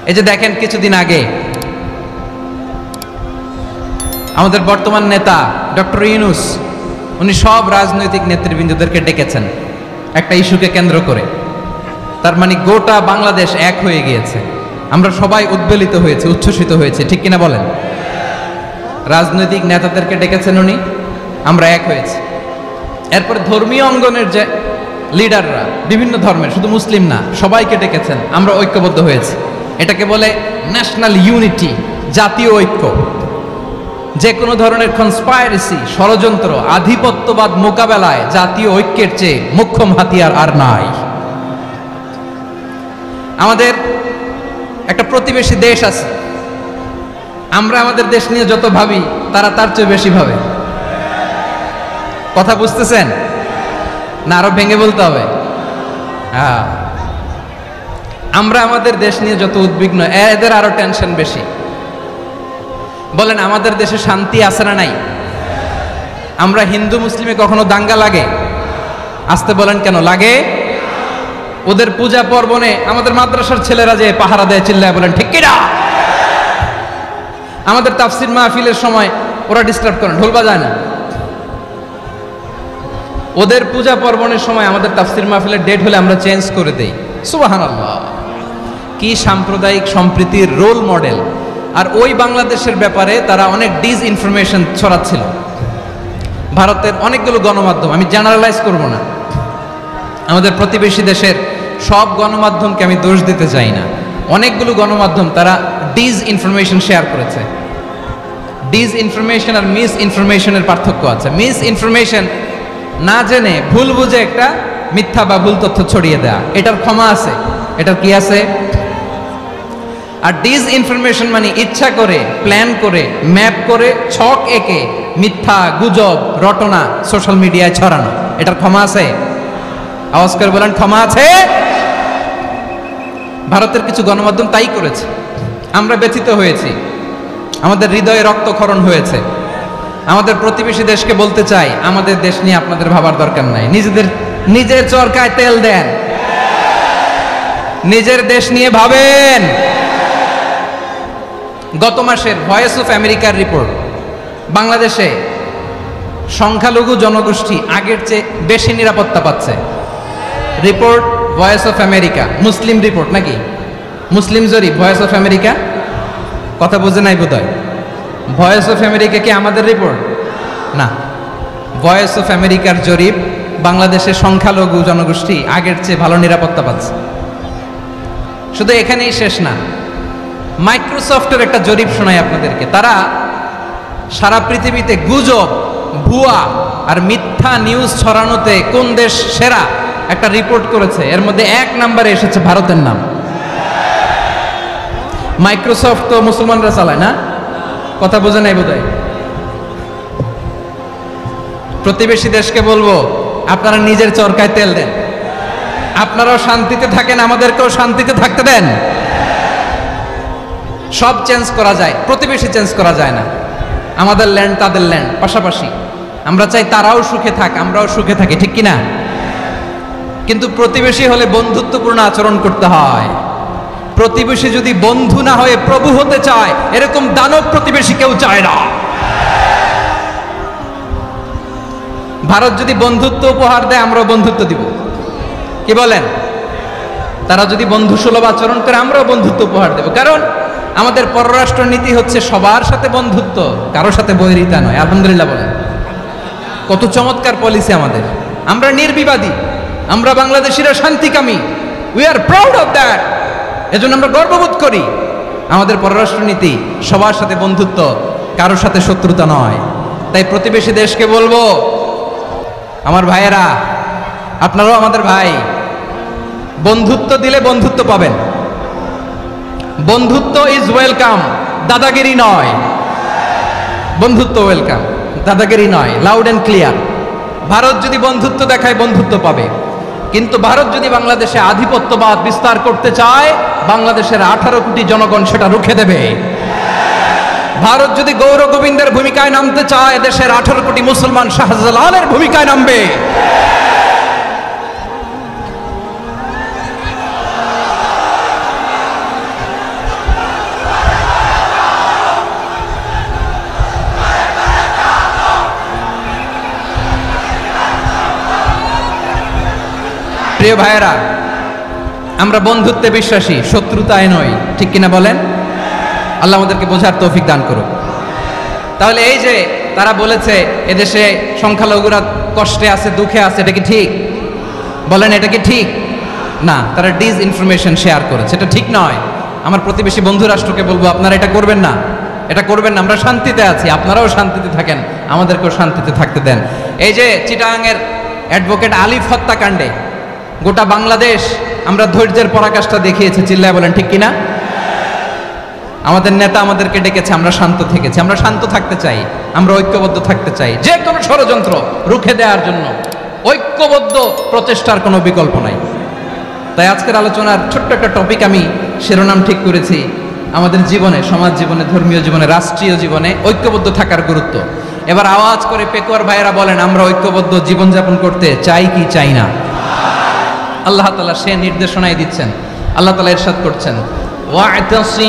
এই যে দেখেন কিছুদিন আগে আমাদের বর্তমান নেতা ডক্টর ইউনূস উনি সব রাজনৈতিক নেতৃবৃন্দদেরকে ডেকেছেন একটা ইস্যুকে কেন্দ্র করে। তার মানে গোটা বাংলাদেশ এক হয়ে গিয়েছে, আমরা সবাই উদ্বেলিত হয়েছে, উচ্ছ্বসিত হয়েছে, ঠিক কিনা বলেন? রাজনৈতিক নেতাদেরকে ডেকেছেন উনি, আমরা এক হয়েছি। এরপরে ধর্মীয় অঙ্গনের যে লিডাররা বিভিন্ন ধর্মের, শুধু মুসলিম না, সবাইকে ডেকেছেন, আমরা ঐক্যবদ্ধ হয়েছি। এটাকে বলে ন্যাশনাল ইউনিটি, জাতীয় ঐক্য। যে কোনো ধরনের কনস্পাইরেসি, ষড়যন্ত্র, আধিপত্যবাদ মোকাবেলায় জাতীয় ঐক্যের চেয়ে মোক্ষম হাতিয়ার আর নাই। আমাদের একটা প্রতিবেশী দেশ আছে, আমরা আমাদের দেশ নিয়ে যত ভাবি তারা তার চেয়ে বেশি ভাবে। কথা বুঝতেছেন না? আরো ভেঙে বলতে হবে। হ্যাঁ, আমরা আমাদের দেশ নিয়ে যত উদ্বিগ্ন, এদের আরো টেনশন বেশি। বলেন আমাদের দেশে শান্তি আছে না নাই? আমরা হিন্দু মুসলিমে কখনো দাঙ্গা লাগে? আসতে বলেন কেন লাগে? ওদের পূজা পার্বণে আমাদের মাদ্রাসার ছেলেরা যে পাহারা দেয়, চিল্লায় বলেন ঠিক কিনা? আমাদের তাফসির মাহফিলের সময় ওরা ডিস্টার্ব করেন, ঢোল বাজায় না। ওদের পূজা পার্বণের সময় আমাদের তাফসির মাহফিলের ডেট হলে আমরা চেঞ্জ করে দেই। সুবহানাল্লাহ, কি সাম্প্রদায়িক সম্প্রীতির রোল মডেল। আর ওই বাংলাদেশের ব্যাপারে তারা অনেক ডিসইনফরমেশন ছড়াচ্ছিল। ভারতের অনেকগুলো গণমাধ্যম, আমি জেনারেলাইজ করব না, আমাদের প্রতিবেশী দেশের সব গণমাধ্যমকে আমি দোষ দিতে চাই না, অনেকগুলো গণমাধ্যম তারা ডিসইনফরমেশন শেয়ার করেছে। ডিসইনফরমেশন আর মিস ইনফরমেশনের পার্থক্য আছে। মিস ইনফরমেশন না জেনে ভুল বুঝে একটা মিথ্যা বা ভুল তথ্য ছড়িয়ে দেয়া, এটার ক্ষমা আছে, এটার কি আছে? আর ডিসইনফরমেশন মানে ইচ্ছা করে, প্ল্যান করে, ম্যাপ করে, ছক এঁকে মিথ্যা, গুজব, রটনা সোশ্যাল মিডিয়ায় ছড়ানো, এটার ক্ষমা আছে? আওয়াজ করে বলেন ক্ষমা আছে? ভারতের কিছু গণমাধ্যম তাই করেছে, আমরা ব্যথিত হয়েছি, আমাদের হৃদয়ে রক্তক্ষরণ হয়েছে। আমাদের প্রতিবেশী দেশকে বলতে চাই, আমাদের দেশ নিয়ে আপনাদের ভাবার দরকার নাই, নিজের চরকায় তেল দেন, নিজের দেশ নিয়ে ভাবেন। গত মাসের ভয়েস অফ আমেরিকার রিপোর্ট, বাংলাদেশে সংখ্যালঘু জনগোষ্ঠী আগের চেয়ে বেশি নিরাপত্তা পাচ্ছে। Report voice of America, Muslim report নাকি? মুসলিম জরিপ, ভয়েস অফ আমেরিকা। কথা বুঝে নাই বোধহয়। ভয়েস অফ আমেরিকা কি আমাদের রিপোর্ট? না, ভয়েস অফ আমেরিকার জরিপ, বাংলাদেশের সংখ্যালঘু জনগোষ্ঠী আগের চেয়ে ভালো নিরাপত্তা পাচ্ছে। শুধু এখানেই শেষ না, মাইক্রোসফটের একটা জরিপ শোনাই আপনাদেরকে। তারা সারা পৃথিবীতে গুজব, ভুয়া আর মিথ্যা নিউজ ছড়ানোতে কোন দেশ সেরা একটা রিপোর্ট করেছে। এর মধ্যে 1 নম্বরে এসেছে ভারতের নাম। মাইক্রোসফট তো মুসলমানরা চালায় না? কথা বোঝে নাই বোধহয়। প্রতিবেশী দেশকে বলবো, আপনারা নিজের চরকায় তেল দেন, আপনারাও শান্তিতে থাকেন, আমাদেরকেও শান্তিতে থাকতে দেন। সব চেঞ্জ করা যায়, প্রতিবেশী চেঞ্জ করা যায় না। আমাদের ল্যান্ড তাদের ল্যান্ড, পাশাপাশি। আমরা চাই তারাও সুখে থাক, আমরাও সুখে থাকি, ঠিক কিনা? কিন্তু প্রতিবেশী হলে বন্ধুত্বপূর্ণ আচরণ করতে হয়। প্রতিবেশী যদি বন্ধু না হয়ে প্রভু হতে চায়, এরকম দানব প্রতিবেশী কেউ চায় না। ভারত যদি বন্ধুত্ব উপহার দেয়, আমরাও বন্ধুত্ব দিব, কি বলেন? তারা যদি বন্ধু সুলভ আচরণ করে, আমরাও বন্ধুত্ব উপহার দেব। কারণ আমাদের পররাষ্ট্র নীতি হচ্ছে সবার সাথে বন্ধুত্ব, কারোর সাথে বৈরিতা নয়। আলহামদুলিল্লাহ বলেন, কত চমৎকার পলিসি আমাদের। আমরা নির্বিবাদী, আমরা বাংলাদেশিরা শান্তিকামী, we are proud of that. এজন্য আমরা গর্ববোধ করি। আমাদের পররাষ্ট্র নীতি সবার সাথে বন্ধুত্ব, কারোর সাথে শত্রুতা নয়। তাই প্রতিবেশী দেশকে বলবো, আমার ভাইয়েরা, আপনারাও আমাদের ভাই, বন্ধুত্ব দিলে বন্ধুত্ব পাবেন। বন্ধুত্ব ইজ ওয়েলকাম, দাদাগিরি নয়। বন্ধুত্ব ওয়েলকাম, দাদাগিরি নয়, লাউড এন্ড ক্লিয়ার। ভারত যদি বন্ধুত্ব দেখায়, বন্ধুত্ব পাবে। কিন্তু ভারত যদি বাংলাদেশে আধিপত্যবাদ বিস্তার করতে চায়, বাংলাদেশের 18 কোটি জনগণ সেটা রুখে দেবে। ভারত যদি গৌর গোবিন্দের ভূমিকায় নামতে চায়, দেশের 18 কোটি মুসলমান শাহজালালের ভূমিকায় নামবে। প্রিয় ভাইয়েরা, আমরা বন্ধুত্বে বিশ্বাসী, শত্রুতায় নয়, ঠিক কিনা বলেন? আল্লাহ আমাদেরকে বোঝার তৌফিক দান করুক। তাহলে এই যে তারা বলেছে এদেশে সংখ্যালঘুরা কষ্টে আছে, দুঃখে আছে, এটা কি ঠিক? বলেন, এটা কি ঠিক? না, তারা ডিস ইনফরমেশন শেয়ার করেছে, এটা ঠিক নয়। আমার প্রতিবেশী বন্ধু রাষ্ট্রকে বলবো, আপনারা এটা করবেন না, এটা করবেন না। আমরা শান্তিতে আছি, আপনারাও শান্তিতে থাকেন, আমাদেরকেও শান্তিতে থাকতে দেন। এই যে চিটাগাংয়ের অ্যাডভোকেট আলিফ হত্যাকাণ্ডে গোটা বাংলাদেশ আমরা ধৈর্যের পরাকাষ্ঠা দেখিয়েছি, চিল্লায় বলেন ঠিক কিনা? আমাদের নেতা আমাদেরকে ডেকেছে, আমরা শান্ত থেকেছি। আমরা শান্ত থাকতে চাই, আমরা ঐক্যবদ্ধ থাকতে চাই। যে কোনো ষড়যন্ত্র রুখে দেওয়ার জন্য ঐক্যবদ্ধ প্রচেষ্টার কোনো বিকল্প নাই। তাই আজকের আলোচনার ছোট্ট একটা টপিক আমি শিরোনাম ঠিক করেছি, আমাদের জীবনে, সমাজ জীবনে, ধর্মীয় জীবনে, রাষ্ট্রীয় জীবনে ঐক্যবদ্ধ থাকার গুরুত্ব। এবার আওয়াজ করে পেকুয়ার ভাইয়েরা বলেন, আমরা ঐক্যবদ্ধ জীবনযাপন করতে চাই কি চাই না? আল্লাহ তাআলা সে নির্দেশনাই দিচ্ছেন। আল্লাহ তাআলা ইরশাদ করছেন, ওয়া'তাসিমু